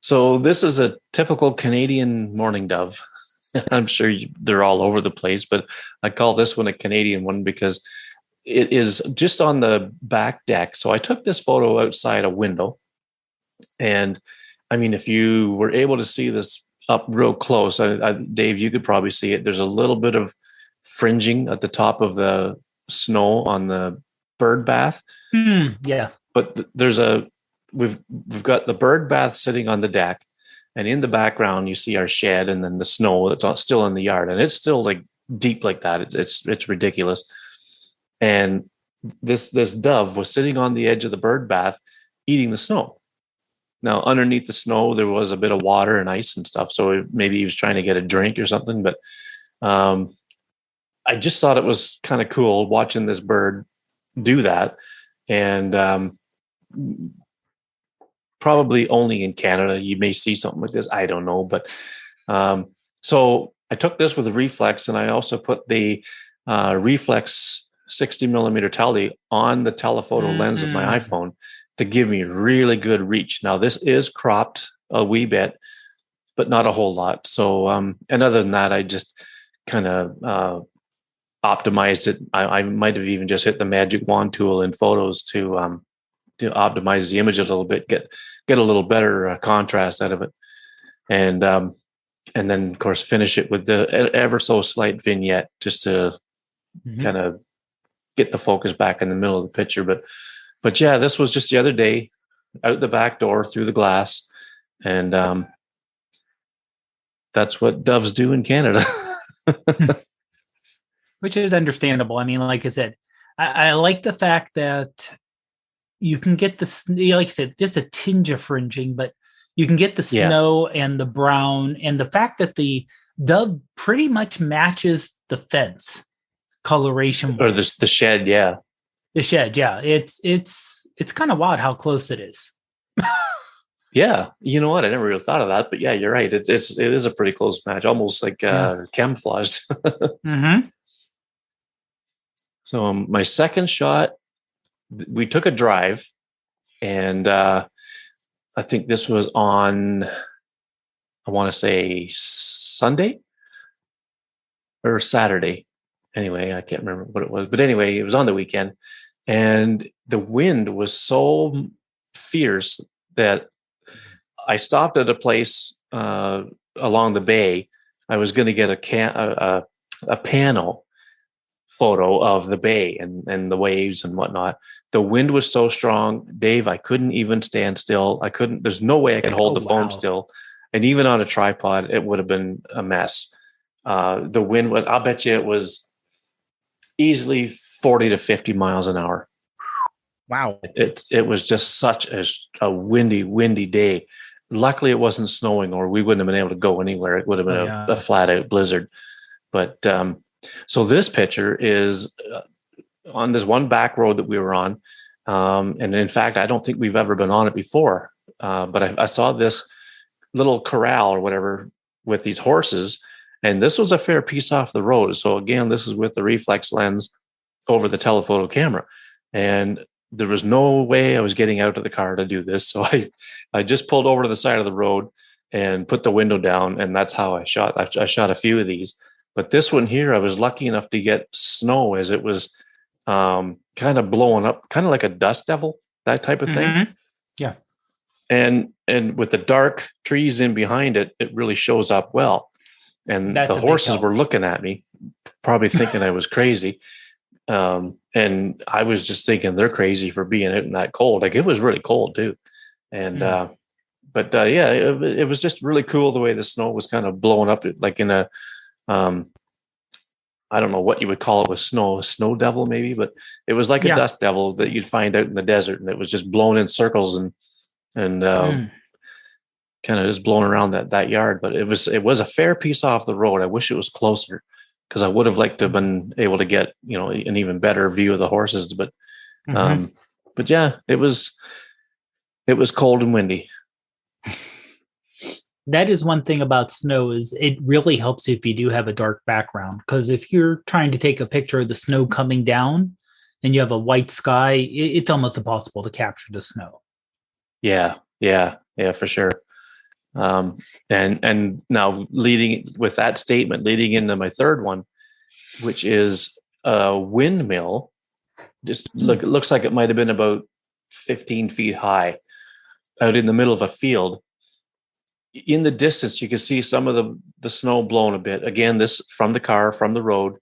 S2: So this is a typical Canadian mourning dove. I'm sure they're all over the place, but I call this one a Canadian one because it is just on the back deck. So I took this photo outside a window. And I mean, if you were able to see this up real close, Dave, you could probably see it. There's a little bit of fringing at the top of the snow on the bird bath.
S1: Yeah.
S2: But we've got the bird bath sitting on the deck, and in the background you see our shed, and then the snow that's still in the yard, and it's still like deep like that. It's ridiculous. And this dove was sitting on the edge of the bird bath eating the snow. Now, underneath the snow, there was a bit of water and ice and stuff. So maybe he was trying to get a drink or something. But I just thought it was kind of cool watching this bird do that. And probably only in Canada, you may see something like this. I don't know. But so I took this with a reflex, and I also put the reflex 60 millimeter tele on the telephoto lens of my iPhone to give me really good reach. Now, this is cropped a wee bit, but not a whole lot. So, and other than that, I just kind of optimized it. I might have even just hit the magic wand tool in photos to optimize the image a little bit, get a little better contrast out of it. And then, of course, finish it with the ever so slight vignette just to kind of get the focus back in the middle of the picture. But yeah, this was just the other day out the back door through the glass. And that's what doves do in Canada.
S1: Which is understandable. I mean, like I said, I like the fact that you can get this, like I said, just a tinge of fringing, but you can get the snow and the brown, and the fact that the dove pretty much matches the fence coloration
S2: or the shed. Yeah.
S1: The shed. Yeah. It's kind of wild how close it is.
S2: Yeah. You know what? I never really thought of that, but yeah, you're right. It is a pretty close match, almost like camouflaged. So my second shot, we took a drive, and I think this was on, I want to say Sunday or Saturday. Anyway, I can't remember what it was, but anyway, it was on the weekend, and the wind was so fierce that I stopped at a place along the bay. I was going to get a panel photo of the bay and the waves and whatnot. The wind was so strong, Dave, I couldn't even stand still. There's no way I could hold the phone still. And even on a tripod, it would have been a mess. The wind was, I'll bet you it was easily 40 to 50 miles an hour.
S1: Wow.
S2: It was just such a windy day. Luckily it wasn't snowing, or we wouldn't have been able to go anywhere. It would have been a flat out blizzard. But so this picture is on this one back road that we were on. And in fact, I don't think we've ever been on it before. But I saw this little corral or whatever with these horses, and this was a fair piece off the road. So again, this is with the reflex lens over the telephoto camera. And there was no way I was getting out of the car to do this. So I just pulled over to the side of the road, and put the window down, and that's how I shot. I shot a few of these, but this one here, I was lucky enough to get snow as it was kind of blowing up, kind of like a dust devil, that type of thing.
S1: Mm-hmm. Yeah.
S2: And with the dark trees in behind it, it really shows up well. And
S1: That's
S2: the horses were looking at me, probably thinking I was crazy. And I was just thinking they're crazy for being out in that cold. Like, it was really cold too. And, but yeah, it was just really cool the way the snow was kind of blowing up, like in a, I don't know what you would call it with snow, a snow devil maybe, but it was like a dust devil that you'd find out in the desert, and it was just blown in circles and kind of just blowing around that yard. But it was a fair piece off the road. I wish it was closer, because I would have liked to have been able to get, an even better view of the horses. But yeah, it was cold and windy.
S1: That is one thing about snow, is it really helps if you do have a dark background, because if you're trying to take a picture of the snow coming down and you have a white sky, it's almost impossible to capture the snow.
S2: Yeah, for sure. And now leading into my third one, which is a windmill. Just it looks like it might have been about 15 feet high out in the middle of a field. In the distance, you can see some of the snow blown a bit. Again, this from the car, from the road.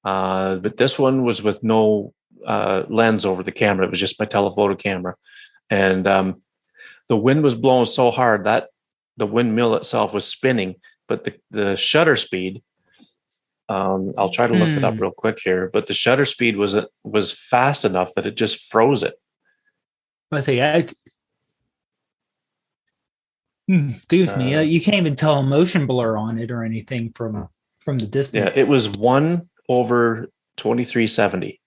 S2: But this one was with no lens over the camera. It was just my telephoto camera. And the wind was blowing so hard that the windmill itself was spinning, but the shutter speed, I'll try to look it up real quick here, but the shutter speed was fast enough that it just froze it.
S1: I think excuse me, you can't even tell a motion blur on it or anything from the distance.
S2: Yeah, it was 1/2370.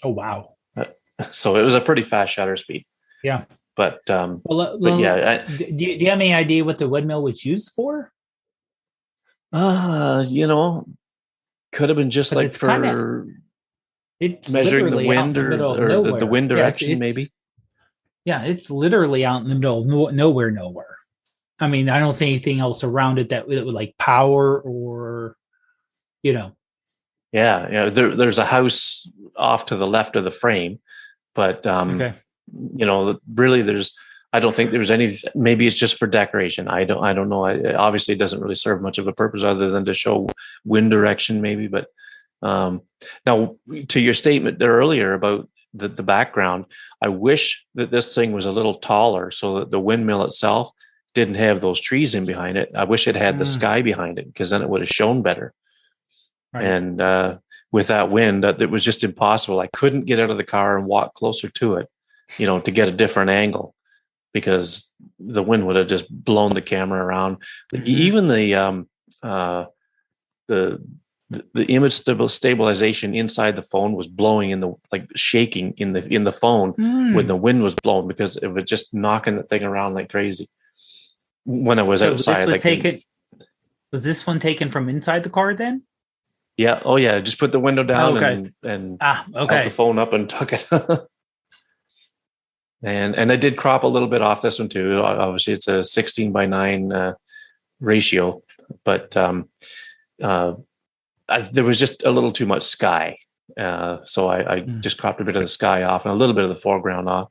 S1: Oh wow!
S2: So it was a pretty fast shutter speed.
S1: Yeah,
S2: but
S1: yeah. Do you have any idea what the windmill was used for?
S2: Could have been just like for measuring the wind or the wind direction, maybe.
S1: Yeah, it's literally out in the middle of nowhere. I mean, I don't see anything else around it that would like power or, Yeah,
S2: there's a house off to the left of the frame, but really I don't think there's any. Maybe it's just for decoration. I don't know. Obviously, it doesn't really serve much of a purpose other than to show wind direction, maybe. But now, to your statement there earlier about the background, I wish that this thing was a little taller so that the windmill itself didn't have those trees in behind it. I wish it had the sky behind it, because then it would have shown better. Right. And with that wind, it was just impossible. I couldn't get out of the car and walk closer to it, to get a different angle, because the wind would have just blown the camera around. Even the image stabilization inside the phone was blowing shaking in the phone when the wind was blowing, because it was just knocking the thing around like crazy. When I was outside,
S1: was this one taken from inside the car then?
S2: Yeah. Oh yeah. Just put the window down and held the phone up and took it. And I did crop a little bit off this one too. Obviously, it's a 16:9 ratio, but there was just a little too much sky. So I just cropped a bit of the sky off and a little bit of the foreground off.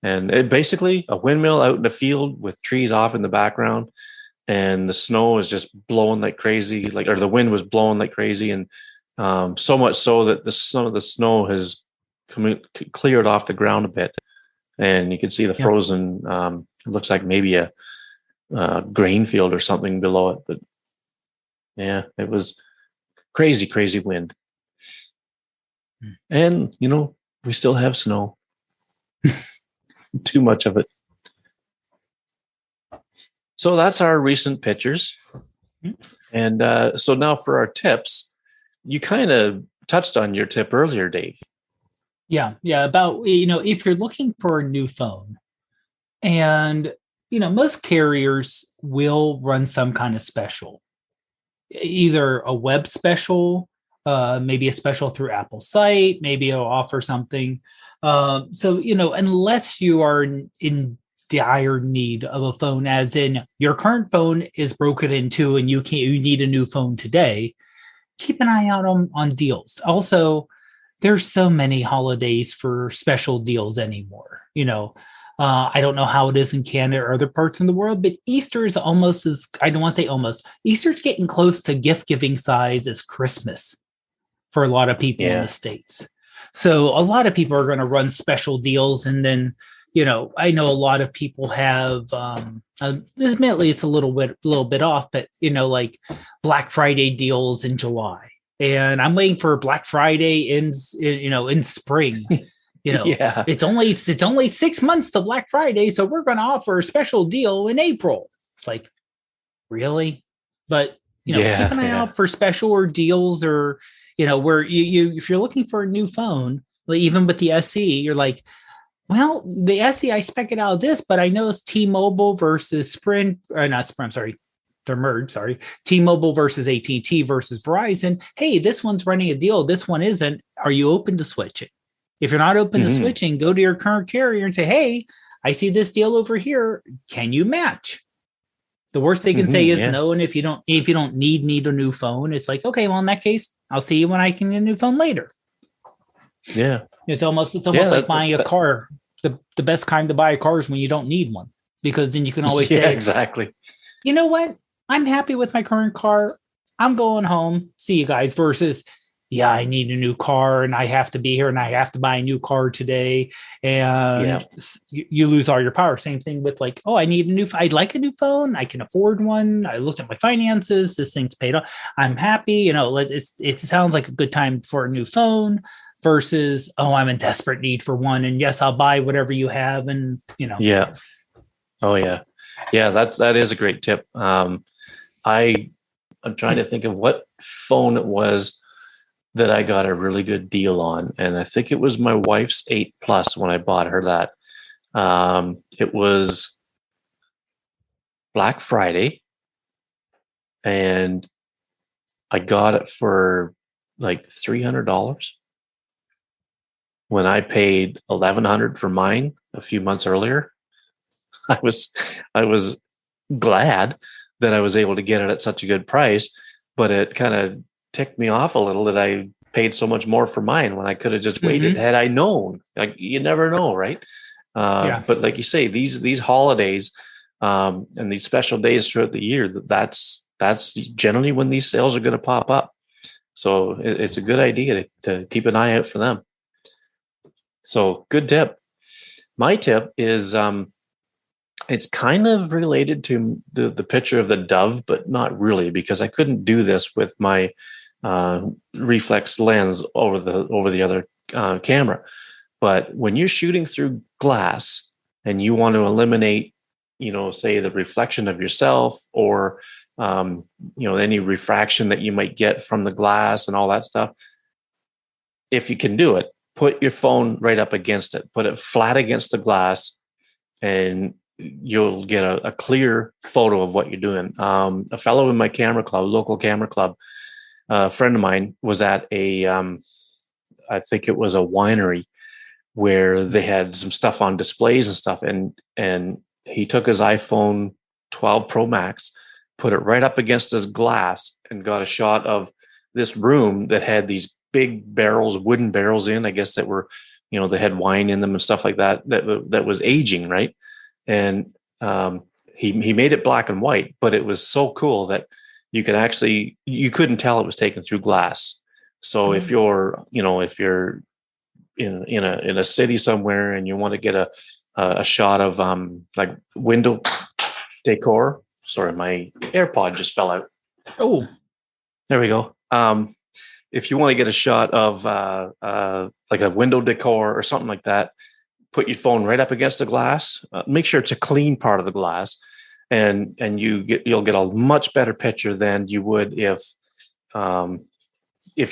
S2: And it basically a windmill out in the field with trees off in the background. And the snow is just blowing like crazy, or the wind was blowing like crazy. And so much so that some of the snow has cleared off the ground a bit. And you can see the frozen, it looks like maybe a grain field or something below it. But yeah, it was crazy, crazy wind. And, we still have snow. Too much of it. So that's our recent pictures. And so now for our tips, you kind of touched on your tip earlier, Dave.
S1: Yeah. About, if you're looking for a new phone, and, most carriers will run some kind of special, either a web special, maybe a special through Apple's site, maybe it'll offer something. So, unless you are in dire need of a phone, as in your current phone is broken in two and you need a new phone today, keep an eye out on deals. Also, there's so many holidays for special deals anymore. I don't know how it is in Canada or other parts in the world, but Easter is almost as, I don't want to say almost, Easter's getting close to gift giving size as Christmas for a lot of people in the States. So a lot of people are going to run special deals. And then, I know a lot of people have, admittedly, it's a little bit off, but, like Black Friday deals in July. And I'm waiting for Black Friday in spring. It's only 6 months to Black Friday, so we're going to offer a special deal in April. It's like, really? But keep an eye out for special or deals, or where you if you're looking for a new phone, like even with the SE, you're like, well, the SE I spec it out of this, but I know it's T-Mobile versus Sprint, or not Sprint. I'm sorry. They're merged, sorry. T-Mobile versus AT&T versus Verizon. Hey, this one's running a deal. This one isn't. Are you open to switching? If you're not open to switching, go to your current carrier and say, hey, I see this deal over here. Can you match? The worst they can say is no. And if you don't need a new phone, it's like, okay, well, in that case, I'll see you when I can get a new phone later.
S2: Yeah.
S1: It's almost like buying a car. The best time to buy a car is when you don't need one, because then you can always say,
S2: exactly.
S1: You know what? I'm happy with my current car. I'm going home. See you guys. Versus, I need a new car and I have to be here and I have to buy a new car today. And you lose all your power. Same thing with like, I'd like a new phone. I can afford one. I looked at my finances. This thing's paid off. I'm happy. It sounds like a good time for a new phone versus, I'm in desperate need for one. And yes, I'll buy whatever you have. And,
S2: Yeah. Oh, yeah. Yeah, that is a great tip. I'm trying to think of what phone it was that I got a really good deal on. And I think it was my wife's 8 Plus when I bought her that. It was Black Friday and I got it for like $300 when I paid $1,100 for mine a few months earlier. I was glad that I was able to get it at such a good price, but it kind of ticked me off a little that I paid so much more for mine when I could have just waited. Had I known, like, you never know, right? But like you say, these holidays and these special days throughout the year, that's generally when these sales are going to pop up. So it's a good idea to keep an eye out for them. So good tip. My tip is it's kind of related to the picture of the dove, but not really, because I couldn't do this with my reflex lens over the other camera. But when you're shooting through glass and you want to eliminate, say the reflection of yourself or any refraction that you might get from the glass and all that stuff, if you can do it, put your phone right up against it, put it flat against the glass, and you'll get a clear photo of what you're doing. A fellow in my camera club, local camera club, a friend of mine was at I think it was a winery where they had some stuff on displays and stuff. And he took his iPhone 12 Pro Max, put it right up against his glass and got a shot of this room that had these big barrels, wooden barrels in, I guess that were, they had wine in them and stuff like that was aging. Right. And he made it black and white, but it was so cool that you couldn't tell it was taken through glass. So if you're in a city somewhere and you want to get a shot of like window decor, sorry, my AirPod just fell out.
S1: Oh,
S2: there we go. If you want to get a shot of like a window decor or something like that, put your phone right up against the glass. Make sure it's a clean part of the glass, and you'll get a much better picture than you would if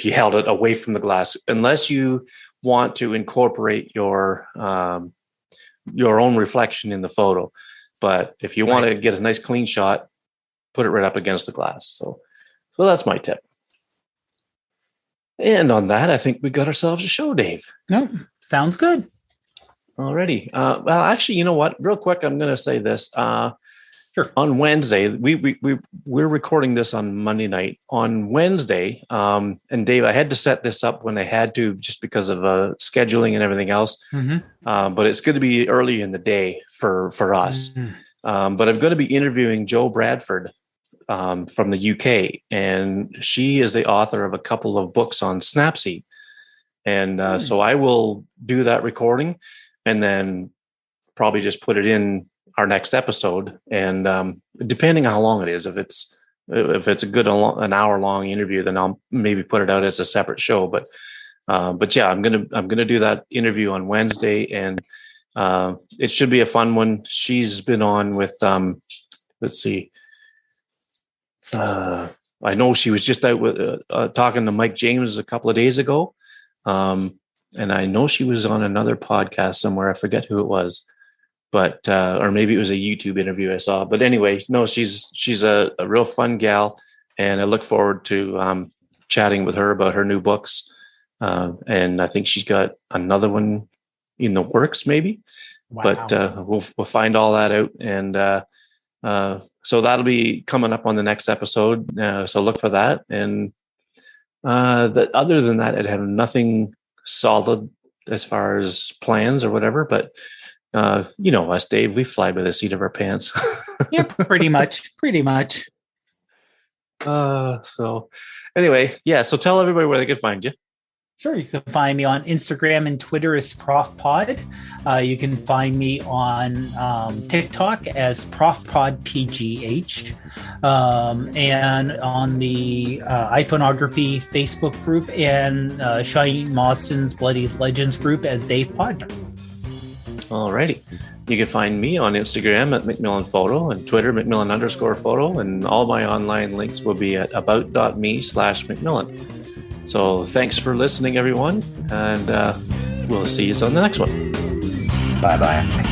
S2: you held it away from the glass. Unless you want to incorporate your own reflection in the photo, but if you want to get a nice clean shot, put it right up against the glass. So that's my tip. And on that, I think we got ourselves a show, Dave.
S1: No, sounds good.
S2: Alrighty. Well, actually, you know what? Real quick, I'm going to say this.
S1: Sure.
S2: On Wednesday, we're recording this on Monday night. On Wednesday, and Dave, I had to set this up when I had to, just because of scheduling and everything else. But it's going to be early in the day for us. But I'm going to be interviewing Joe Bradford from the UK, and she is the author of a couple of books on Snapseed. And so I will do that recording, and then probably just put it in our next episode. And depending on how long it is, if it's a good an hour long interview, then I'll maybe put it out as a separate show. But yeah, I'm gonna do that interview on Wednesday, and it should be a fun one. She's been on with let's see. I know she was just out with talking to Mike James a couple of days ago. And I know she was on another podcast somewhere. I forget who it was, but or maybe it was a YouTube interview I saw. But anyway, no, she's a real fun gal, and I look forward to chatting with her about her new books. And I think she's got another one in the works, maybe. Wow. But we'll find all that out, and so that'll be coming up on the next episode. So look for that. And other than that, I'd have nothing solid as far as plans or whatever. But you know us, Dave, we fly by the seat of our pants.
S1: Yeah, pretty much.
S2: So anyway, yeah. So tell everybody where they can find you.
S1: Sure. You can find me on Instagram and Twitter as ProfPod. You can find me on TikTok as ProfPodPGH, and on the iPhoneography Facebook group, and Shane Mawson's Bloody Legends group as Dave Podner.
S2: Alrighty. You can find me on Instagram at McMillan Photo, and Twitter McMillan_photo, and all my online links will be at about.me/McMillan. So thanks for listening, everyone, and we'll see you on the next one.
S1: Bye-bye.